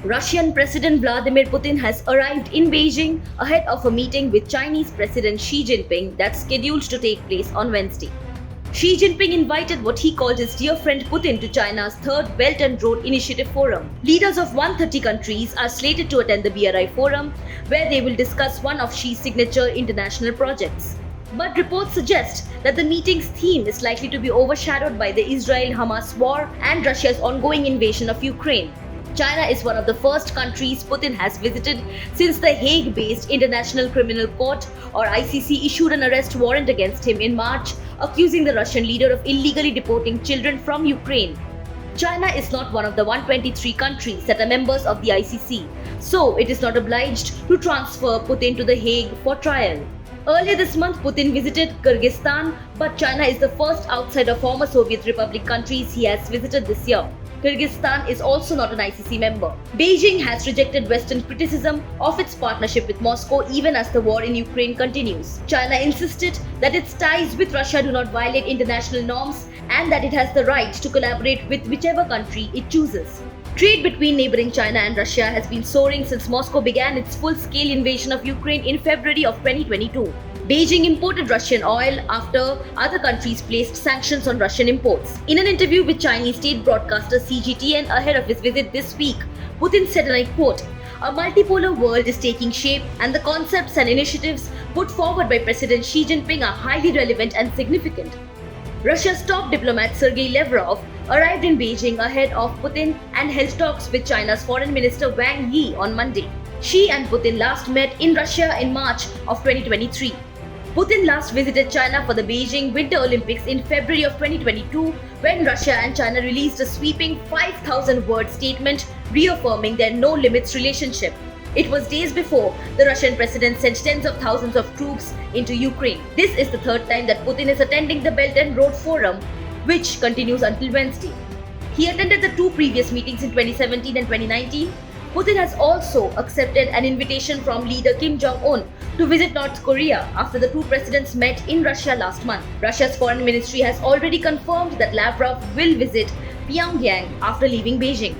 Russian President Vladimir Putin has arrived in Beijing ahead of a meeting with Chinese President Xi Jinping that's scheduled to take place on Wednesday. Xi Jinping invited what he called his dear friend Putin to China's Third Belt and Road Initiative Forum. Leaders of 130 countries are slated to attend the BRI Forum, where they will discuss one of Xi's signature international projects. But reports suggest that the meeting's theme is likely to be overshadowed by the Israel-Hamas war and Russia's ongoing invasion of Ukraine. China is one of the first countries Putin has visited since the Hague-based International Criminal Court or ICC issued an arrest warrant against him in March, accusing the Russian leader of illegally deporting children from Ukraine. China is not one of the 123 countries that are members of the ICC, so it is not obliged to transfer Putin to The Hague for trial. Earlier this month, Putin visited Kyrgyzstan, but China is the first outside of former Soviet Republic countries he has visited this year. Kyrgyzstan is also not an ICC member. Beijing has rejected Western criticism of its partnership with Moscow even as the war in Ukraine continues. China insisted that its ties with Russia do not violate international norms and that it has the right to collaborate with whichever country it chooses. Trade between neighboring China and Russia has been soaring since Moscow began its full-scale invasion of Ukraine in February of 2022. Beijing imported Russian oil after other countries placed sanctions on Russian imports. In an interview with Chinese state broadcaster CGTN ahead of his visit this week, Putin said, and I quote, "A multipolar world is taking shape and the concepts and initiatives put forward by President Xi Jinping are highly relevant and significant." Russia's top diplomat Sergei Lavrov arrived in Beijing ahead of Putin and held talks with China's Foreign Minister Wang Yi on Monday. Xi and Putin last met in Russia in March of 2023. Putin last visited China for the Beijing Winter Olympics in February of 2022 when Russia and China released a sweeping 5,000-word statement reaffirming their no-limits relationship. It was days before the Russian president sent tens of thousands of troops into Ukraine. This is the third time that Putin is attending the Belt and Road Forum, which continues until Wednesday. He attended the two previous meetings in 2017 and 2019. Putin has also accepted an invitation from leader Kim Jong-un to visit North Korea after the two presidents met in Russia last month. Russia's foreign ministry has already confirmed that Lavrov will visit Pyongyang after leaving Beijing.